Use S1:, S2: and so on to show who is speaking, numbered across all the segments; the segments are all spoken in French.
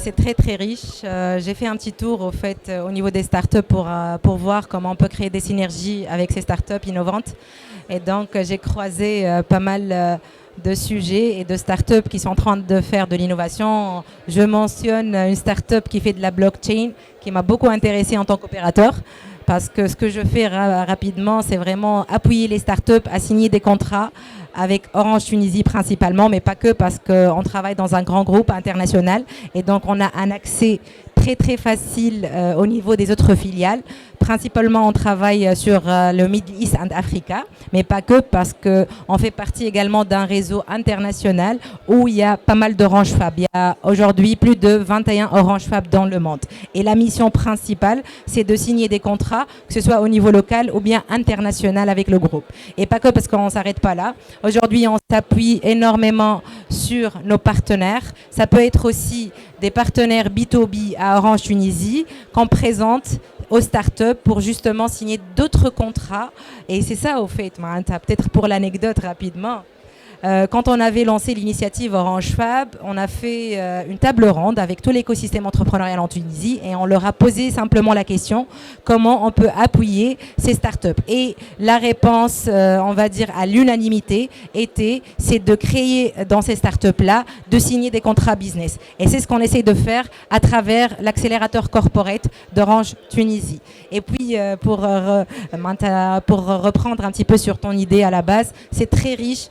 S1: c'est très très riche. J'ai fait un petit tour au fait au niveau des startups pour voir comment on peut créer des synergies avec ces startups innovantes. Et donc j'ai croisé pas mal de sujets et de startups qui sont en train de faire de l'innovation. Je mentionne une startup qui fait de la blockchain qui m'a beaucoup intéressée en tant qu'opérateur. Parce que ce que je fais rapidement, c'est vraiment appuyer les startups à signer des contrats avec Orange Tunisie principalement, mais pas que, parce qu'on travaille dans un grand groupe international et donc on a un accès très très facile au niveau des autres filiales. Principalement, on travaille sur le Middle East and Africa, mais pas que, parce qu'on fait partie également d'un réseau international où il y a pas mal d'Orange Fab. Il y a aujourd'hui plus de 21 Orange Fab dans le monde. Et la mission principale, c'est de signer des contrats, que ce soit au niveau local ou bien international avec le groupe. Et pas que parce qu'on ne s'arrête pas là. Aujourd'hui, on s'appuie énormément sur nos partenaires. Ça peut être aussi des partenaires B2B à Orange Tunisie qu'on présente aux startups pour justement signer d'autres contrats. Et c'est ça au fait, peut-être pour l'anecdote rapidement. Quand on avait lancé l'initiative Orange Fab, on a fait une table ronde avec tout l'écosystème entrepreneurial en Tunisie et on leur a posé simplement la question comment on peut appuyer ces startups. Et la réponse, on va dire à l'unanimité, c'est de créer dans ces startups-là, de signer des contrats business. Et c'est ce qu'on essaye de faire à travers l'accélérateur corporate d'Orange Tunisie. Et puis, pour reprendre un petit peu sur ton idée à la base, c'est très riche.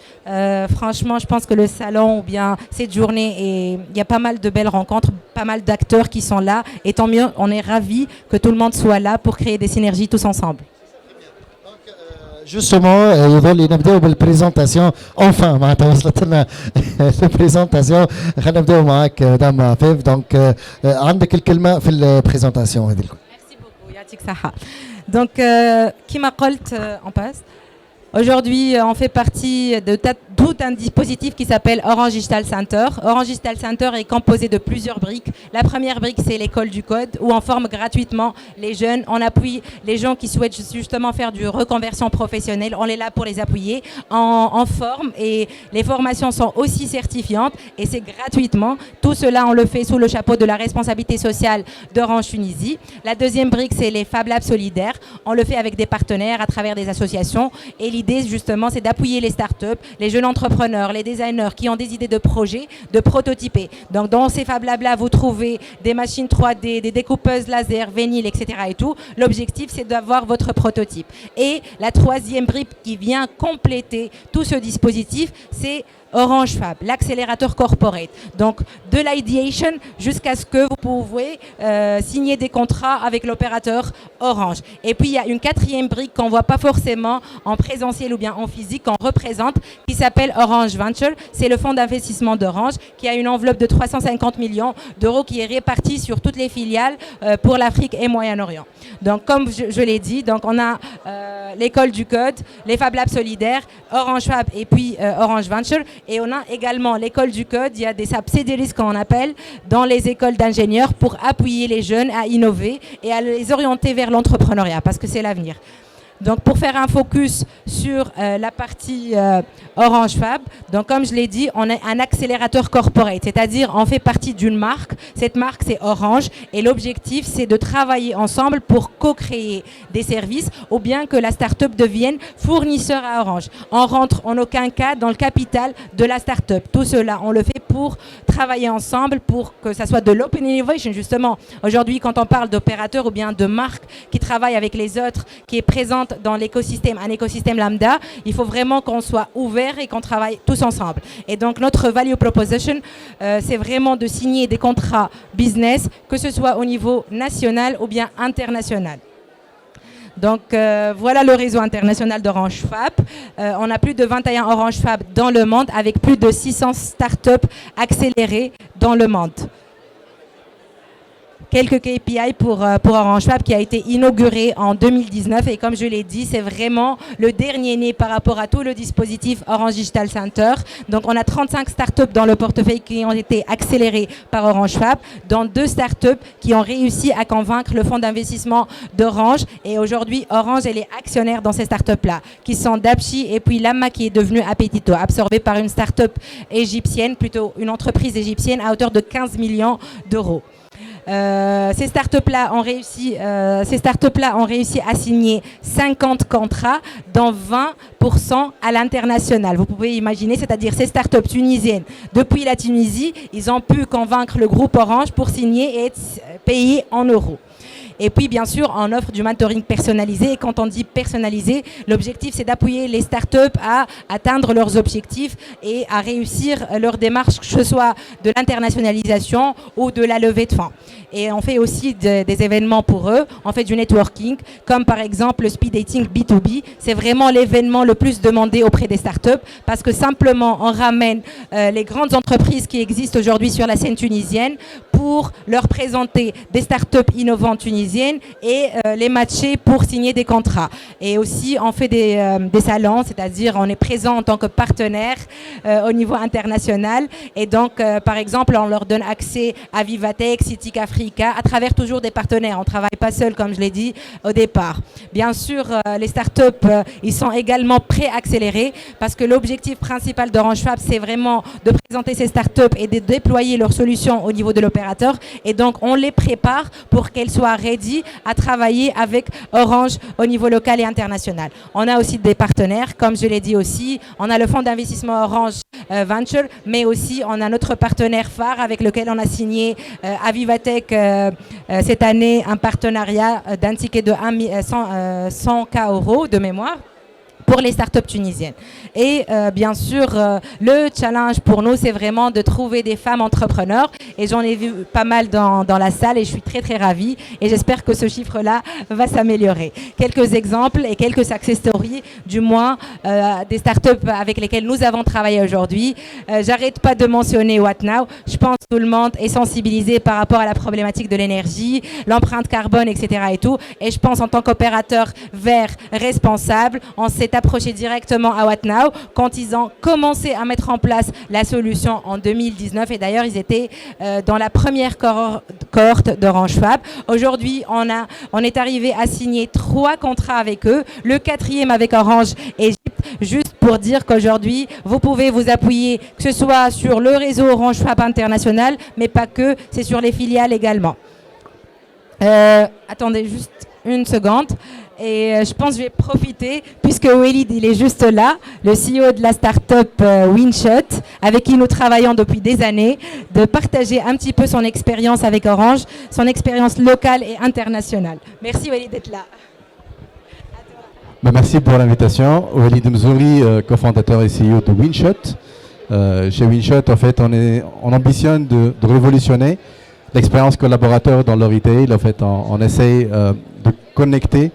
S1: Franchement, je pense que le salon ou bien cette journée, il y a pas mal de belles rencontres, pas mal d'acteurs qui sont là. Et tant mieux, on est ravis que tout le monde soit là pour créer des synergies tous ensemble.
S2: Justement, يظل نبداو بالبريزونطاسيون enfin معناتها وصلت لنا البريزونطاسيون. خلينا نبداو معاك مدام عفاف. دونك عندك الكلمه في البريزونطاسيون هذه الكل.
S1: Merci beaucoup, يعطيك صحة. Donc, كما قلت, on passe. Aujourd'hui, on fait partie de tout un dispositif qui s'appelle Orange Digital Center. Orange Digital Center est composé de plusieurs briques. La première brique, c'est l'école du code, où on forme gratuitement les jeunes. On appuie les gens qui souhaitent justement faire du reconversion professionnelle. On est là pour les appuyer. On forme et les formations sont aussi certifiantes et c'est gratuitement. Tout cela, on le fait sous le chapeau de la responsabilité sociale d'Orange Tunisie. La deuxième brique, c'est les Fab Labs solidaires. On le fait avec des partenaires à travers des associations. Et l'idée, justement, c'est d'appuyer les startups, les jeunes entrepreneurs, les designers qui ont des idées de projets, de prototyper. Donc, dans ces Fab Labs-là, vous trouvez des machines 3D, des découpeuses laser, vinyle, etc. et tout. L'objectif, c'est d'avoir votre prototype. Et la troisième brique qui vient compléter tout ce dispositif, c'est Orange Fab, l'accélérateur corporate. Donc, de l'ideation jusqu'à ce que vous pouvez signer des contrats avec l'opérateur Orange. Et puis, il y a une quatrième brique qu'on ne voit pas forcément en présentiel ou bien en physique, qu'on représente, qui s'appelle Orange Venture. C'est le fonds d'investissement d'Orange qui a une enveloppe de 350 millions d'euros qui est répartie sur toutes les filiales pour l'Afrique et Moyen-Orient. Donc, comme je l'ai dit, donc on a l'école du code, les Fab Labs solidaires, Orange Fab et puis Orange Venture. Et on a également l'école du code, il y a des subsidiaries qu'on appelle dans les écoles d'ingénieurs pour appuyer les jeunes à innover et à les orienter vers l'entrepreneuriat parce que c'est l'avenir. Donc pour faire un focus sur la partie Orange Fab, donc comme je l'ai dit, on est un accélérateur corporate, c'est-à-dire on fait partie d'une marque. Cette marque c'est Orange et l'objectif c'est de travailler ensemble pour co-créer des services ou bien que la start-up devienne fournisseur à Orange. On rentre en aucun cas dans le capital de la start-up. Tout cela on le fait pour travailler ensemble pour que ça soit de l'open innovation justement. Aujourd'hui quand on parle d'opérateurs ou bien de marques qui travaillent avec les autres, qui est présente dans l'écosystème, un écosystème lambda, il faut vraiment qu'on soit ouvert et qu'on travaille tous ensemble. Et donc notre value proposition, c'est vraiment de signer des contrats business, que ce soit au niveau national ou bien international. Donc voilà le réseau international d'Orange Fab. On a plus de 21 Orange Fab dans le monde avec plus de 600 startups accélérées dans le monde. quelques KPI pour Orange Fab qui a été inauguré en 2019 et comme je l'ai dit, c'est vraiment le dernier né par rapport à tout le dispositif Orange Digital Center. Donc on a 35 startups dans le portefeuille qui ont été accélérées par Orange Fab, dont 2 startups qui ont réussi à convaincre le fonds d'investissement d'Orange et aujourd'hui Orange elle est actionnaire dans ces startups-là qui sont Dapchi et puis Lama qui est devenu Appetito, absorbé par une startup égyptienne, plutôt une entreprise égyptienne à hauteur de 15 millions d'euros. Ces startups-là ont réussi à signer 50 contrats, dont 20% à l'international. Vous pouvez imaginer, c'est-à-dire ces startups tunisiennes, depuis la Tunisie, ils ont pu convaincre le groupe Orange pour signer et être payés en euros. Et puis, bien sûr, on offre du mentoring personnalisé. Et quand on dit personnalisé, l'objectif, c'est d'appuyer les startups à atteindre leurs objectifs et à réussir leur démarche, que ce soit de l'internationalisation ou de la levée de fonds. Et on fait aussi des événements pour eux. On fait du networking, comme par exemple le speed dating B2B. C'est vraiment l'événement le plus demandé auprès des startups parce que simplement, on ramène les grandes entreprises qui existent aujourd'hui sur la scène tunisienne pour leur présenter des startups innovantes tunisiennes et les matcher pour signer des contrats. Et aussi, on fait des salons, c'est-à-dire on est présent en tant que partenaire au niveau international. Et donc, par exemple, on leur donne accès à Vivatech, Citic Africa, à travers toujours des partenaires. On ne travaille pas seul, comme je l'ai dit au départ. Bien sûr, les startups, ils sont également pré-accélérés parce que l'objectif principal d'Orange Fab, c'est vraiment de présenter ces startups et de déployer leurs solutions au niveau de l'opérateur. Et donc, on les prépare pour qu'elles soient ready à travailler avec Orange au niveau local et international. On a aussi des partenaires, comme je l'ai dit aussi. On a le fonds d'investissement Orange Venture, mais aussi on a notre partenaire phare avec lequel on a signé à Vivatech cette année un partenariat d'un ticket de 100K euros de mémoire pour les startups tunisiennes. Et bien sûr, le challenge pour nous, c'est vraiment de trouver des femmes entrepreneurs. Et j'en ai vu pas mal dans la salle et je suis très très ravie. Et j'espère que ce chiffre-là va s'améliorer. Quelques exemples et quelques success stories, du moins des startups avec lesquelles nous avons travaillé aujourd'hui. J'arrête pas de mentionner What Now. Je pense que tout le monde est sensibilisé par rapport à la problématique de l'énergie, l'empreinte carbone, etc. et tout. Et je pense en tant qu'opérateur vert responsable, on s'est approché directement à What Now quand ils ont commencé à mettre en place la solution en 2019 et d'ailleurs ils étaient dans la première cohorte d'Orange Fab. Aujourd'hui on est arrivé à signer 3 contrats avec eux, le 4e avec Orange Égypte, juste pour dire qu'aujourd'hui vous pouvez vous appuyer que ce soit sur le réseau Orange Fab international mais pas que, c'est sur les filiales également. Attendez juste une seconde. Et je pense que je vais profiter, puisque Walid il est juste là, le CEO de la start-up Winshot, avec qui nous travaillons depuis des années, de partager un petit peu son expérience avec Orange, son expérience locale et internationale. Merci Walid d'être là.
S3: Merci pour l'invitation. Walid Mzouri, cofondateur et CEO de Winshot. Chez Winshot, en fait, on ambitionne de révolutionner l'expérience collaborateur dans le retail. En fait, on essaye de connecter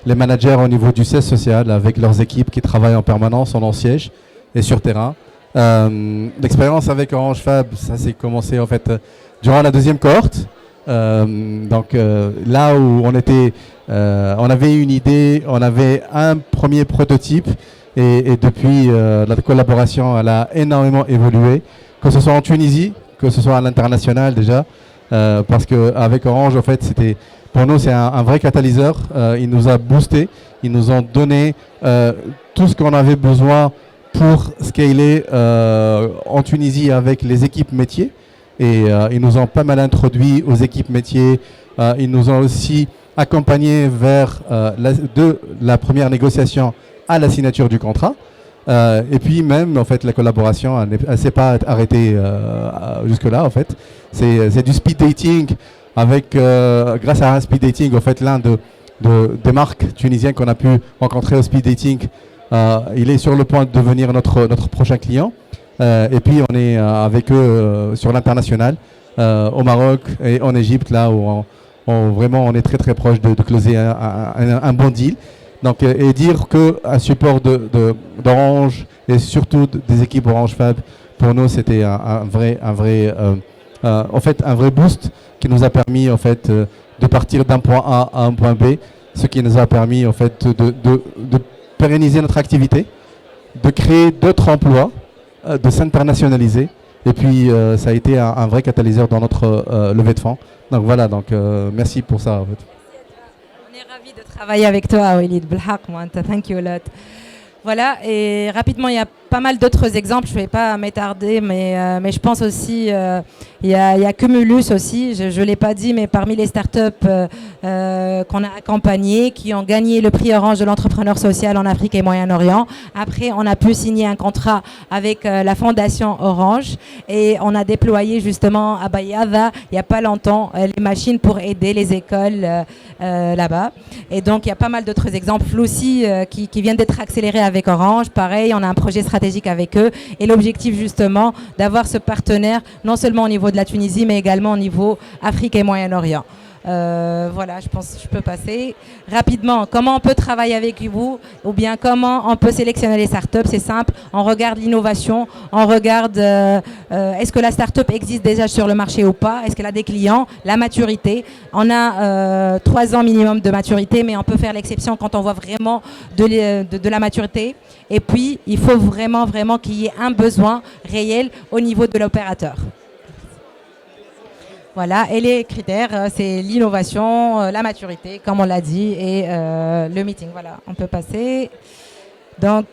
S3: les managers au niveau du siège social avec leurs équipes qui travaillent en permanence en siège et sur terrain. L'expérience avec Orange Fab, ça s'est commencé en fait durant la 2e cohorte. Là où on avait une idée, on avait un premier prototype et depuis la collaboration elle a énormément évolué, que ce soit en Tunisie, que ce soit à l'international déjà, parce qu'avec Orange en fait pour nous, c'est un vrai catalyseur. Il nous a boosté, ils nous ont donné tout ce qu'on avait besoin pour scaler en Tunisie avec les équipes métiers. Et ils nous ont pas mal introduit aux équipes métiers. Ils nous ont aussi accompagnés vers la première négociation à la signature du contrat. Et puis même, en fait, la collaboration, elle ne s'est pas arrêtée jusque-là, en fait. C'est du speed dating. Grâce à un speed dating, en fait, l'un des marques tunisiennes qu'on a pu rencontrer au speed dating, il est sur le point de devenir notre prochain client. Et puis on est avec eux sur l'international, au Maroc et en Égypte, là où on est très très proche de closer un bon deal. Donc, et dire qu'un support d'Orange et surtout des équipes Orange Fab, pour nous, c'était un vrai en fait un vrai boost qui nous a permis en fait de partir d'un point A à un point B, ce qui nous a permis en fait de pérenniser notre activité, de créer d'autres emplois, de s'internationaliser. Et puis ça a été un vrai catalyseur dans notre levée de fonds. Donc voilà, donc merci pour ça. En fait.
S1: On est ravis de travailler avec toi, Walid Belhaq. Thank you a lot. Voilà, et rapidement, il y a pas mal d'autres exemples, je ne vais pas m'étarder, mais je pense aussi, il y a Cumulus aussi, je ne l'ai pas dit, mais parmi les startups qu'on a accompagnées, qui ont gagné le prix Orange de l'entrepreneur social en Afrique et Moyen-Orient. Après, on a pu signer un contrat avec la fondation Orange et on a déployé justement à Bayada, il n'y a pas longtemps, les machines pour aider les écoles là-bas. Et donc, il y a pas mal d'autres exemples. Floussi qui viennent d'être accélérés avec Orange. Pareil, on a un projet stratégique avec eux. Et l'objectif, justement, d'avoir ce partenaire, non seulement au niveau de la Tunisie, mais également au niveau Afrique et Moyen-Orient. Voilà, je pense que je peux passer rapidement. Comment on peut travailler avec vous ou bien comment on peut sélectionner les startups? C'est simple, on regarde l'innovation, on regarde est-ce que la startup existe déjà sur le marché ou pas, est-ce qu'elle a des clients, la maturité. On a 3 ans minimum de maturité, mais on peut faire l'exception quand on voit vraiment de la maturité. Et puis, il faut vraiment qu'il y ait un besoin réel au niveau de l'opérateur. Voilà, et les critères, c'est l'innovation, la maturité, comme on l'a dit, et le meeting. Voilà, on peut passer. Donc,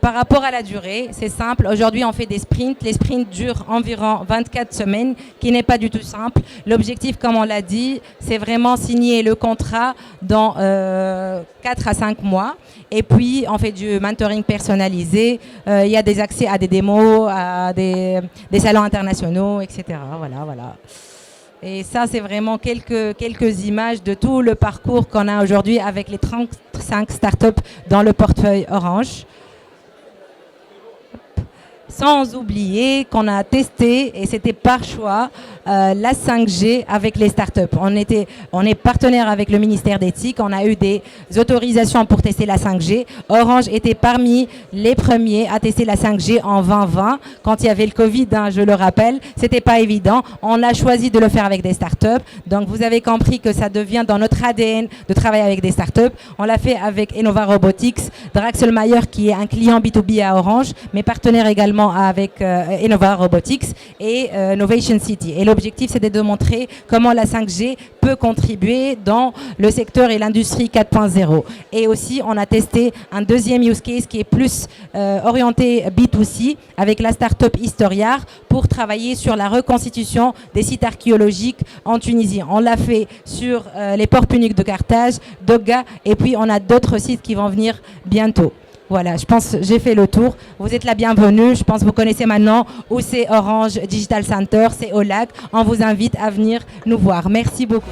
S1: par rapport à la durée, c'est simple. Aujourd'hui, on fait des sprints. Les sprints durent environ 24 semaines, qui n'est pas du tout simple. L'objectif, comme on l'a dit, c'est vraiment signer le contrat dans 4 à 5 mois. Et puis, on fait du mentoring personnalisé. Il y a des accès à des démos, à des salons internationaux, etc. Voilà. Et ça, c'est vraiment quelques images de tout le parcours qu'on a aujourd'hui avec les 35 startups dans le portefeuille Orange. Sans oublier qu'on a testé, et c'était par choix, la 5G avec les startups. On est partenaire avec le ministère d'éthique, on a eu des autorisations pour tester la 5G. Orange était parmi les premiers à tester la 5G en 2020, quand il y avait le Covid, je le rappelle. C'était pas évident. On a choisi de le faire avec des startups. Donc vous avez compris que ça devient dans notre ADN de travailler avec des startups. On l'a fait avec Enova Robotics, Draxelmaier qui est un client B2B à Orange, mais partenaire également avec Enova Robotics et Novation City. Et l'objectif, c'est de démontrer comment la 5G peut contribuer dans le secteur et l'industrie 4.0. Et aussi, on a testé un deuxième use case qui est plus orienté B2C avec la startup Historiar pour travailler sur la reconstitution des sites archéologiques en Tunisie. On l'a fait sur les ports puniques de Carthage, d'Oga, et puis on a d'autres sites qui vont venir bientôt. Voilà, je pense que j'ai fait le tour. Vous êtes la bienvenue. Je pense que vous connaissez maintenant où c'est Orange Digital Center, c'est au lac. On vous invite à venir nous voir. Merci beaucoup.